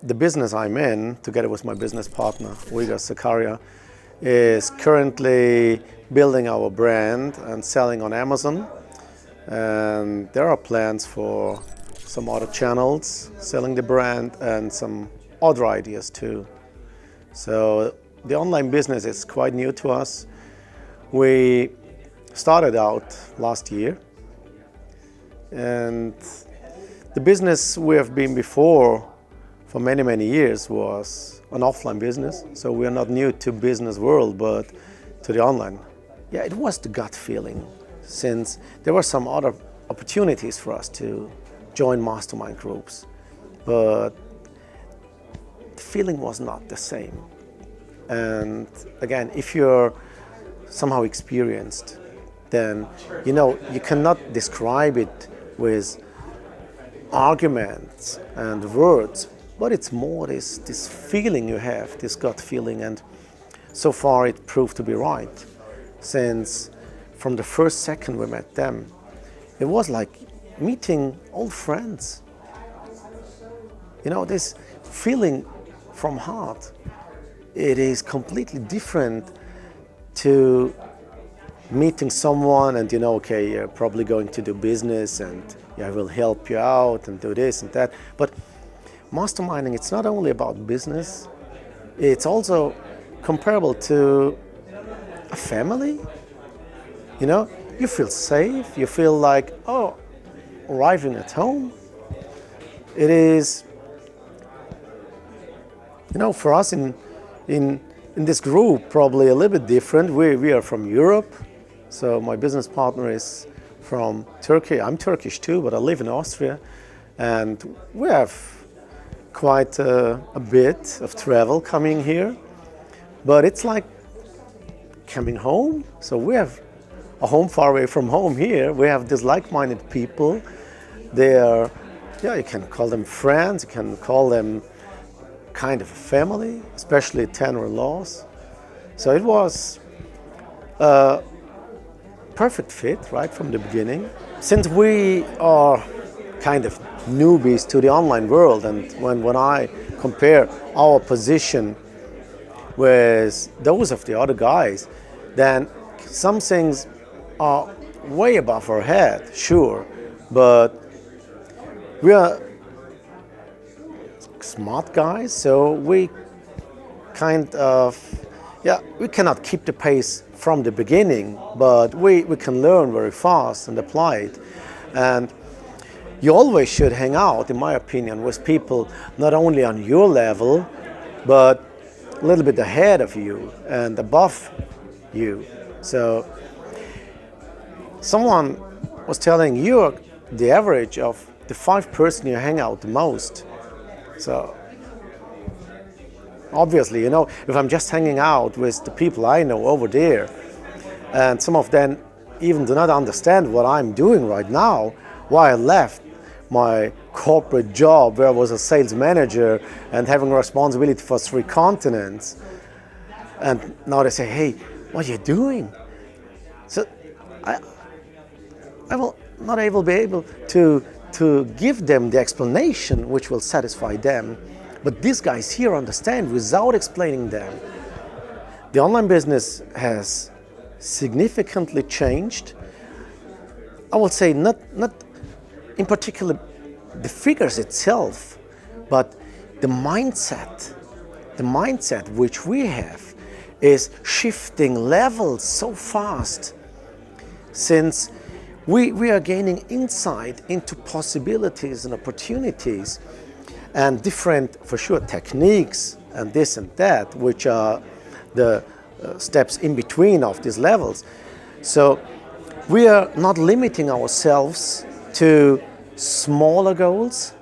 the business I'm in, together with my business partner, Uygar Sakaria, is currently building our brand and selling on Amazon. And there are plans for some other channels, selling the brand, and some other ideas too. So the online business is quite new to us. We started out last year, and the business we have been before for many, many years was an offline business. So we are not new to business world, but to the online. Yeah, it was the gut feeling, since there were some other opportunities for us to join mastermind groups, but the feeling was not the same. And again, if you're somehow experienced, then you cannot describe it with arguments and words, but it's more this feeling you have, this gut feeling. And so far it proved to be right, since from the first second we met them, it was like meeting old friends. This feeling from heart, it is completely different to meeting someone and okay, you're probably going to do business and I will help you out and do this and that. But masterminding, it's not only about business, it's also comparable to a family. You feel safe, you feel like, arriving at home. It is, for us in this group, probably a little bit different. We are from Europe, so my business partner is from Turkey. I'm Turkish too, but I live in Austria, and we have quite a bit of travel coming here, but it's like coming home. So we have a home far away from home here. We have these like-minded people. They are, you can call them friends, you can call them kind of a family, especially tenor-in-laws. So it was a perfect fit right from the beginning. Since we are kind of newbies to the online world, and when I compare our position with those of the other guys, then some things are way above our head, sure, but we are smart guys, so we kind of, we cannot keep the pace from the beginning, but we can learn very fast and apply it. And you always should hang out, in my opinion, with people not only on your level, but a little bit ahead of you and above you. So someone was telling you're the average of the 5 person you hang out the most. So obviously, if I'm just hanging out with the people I know over there, and some of them even do not understand what I'm doing right now, why I left my corporate job where I was a sales manager and having responsibility for 3 continents. And now they say, hey, what are you doing? So I will not be able to give them the explanation which will satisfy them. But these guys here understand without explaining them. The online business has significantly changed. I would say not in particular the figures itself, but the mindset which we have is shifting levels so fast, since we are gaining insight into possibilities and opportunities and different, for sure, techniques and this and that, which are the steps in between of these levels. So we are not limiting ourselves to smaller goals.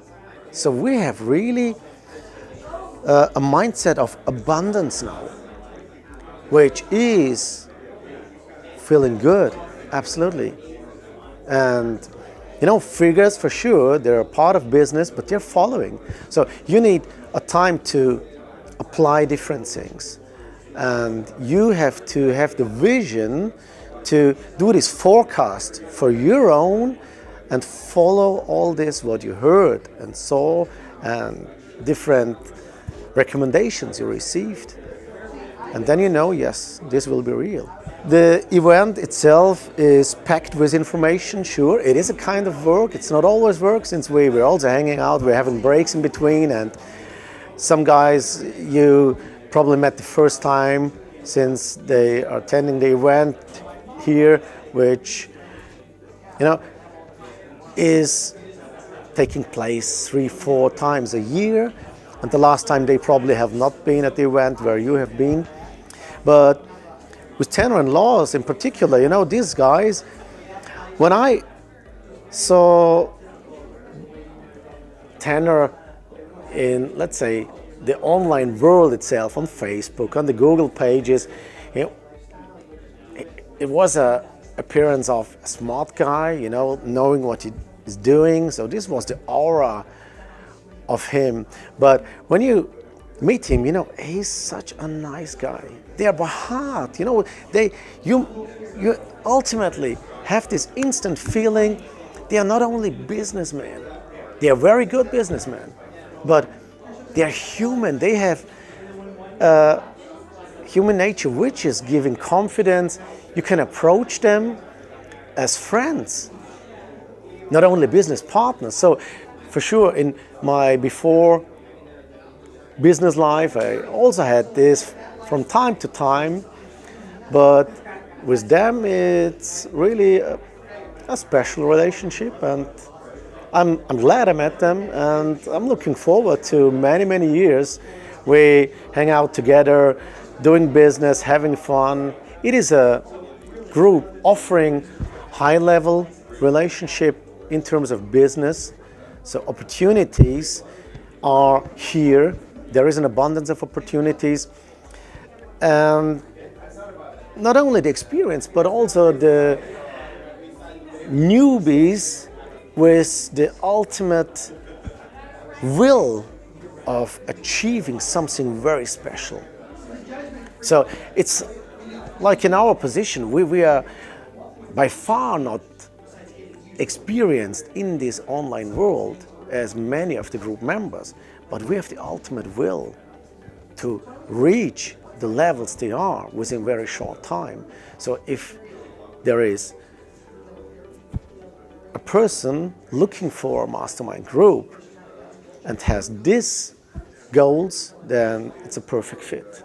So we have really a mindset of abundance now, which is feeling good, absolutely. And figures, for sure, they're a part of business, but they're following. So you need a time to apply different things. And you have to have the vision to do this forecast for your own and follow all this, what you heard and saw, and different recommendations you received. And then you know, yes, this will be real. The event itself is packed with information, sure. It is a kind of work. It's not always work, since we're also hanging out, we're having breaks in between, and some guys you probably met the first time since they are attending the event here, which, you know, is taking place 3-4 times a year. And the last time they probably have not been at the event where you have been. But with Tanner and Laws in particular, you know, these guys, when I saw Tanner in, let's say, the online world itself, on Facebook, on the Google pages, you know, it was a appearance of a smart guy, you know, knowing what he is doing. So this was the aura of him. But when you meet him, you know, he's such a nice guy. They are by heart, you know, you ultimately have this instant feeling they are not only businessmen, they are very good businessmen, but they are human. They have human nature, which is giving confidence. You can approach them as friends, not only business partners. So for sure, in my before business life, I also had this from time to time, but with them it's really a special relationship, and I'm glad I met them, and I'm looking forward to many years. We hang out together, doing business, having fun. It is a group offering high-level relationship in terms of business. So opportunities are here. There is an abundance of opportunities. And not only the experience, but also the newbies with the ultimate will of achieving something very special. So it's like in our position, we are by far not experienced in this online world as many of the group members, but we have the ultimate will to reach the levels they are within a very short time. So if there is a person looking for a mastermind group and has these goals, then it's a perfect fit.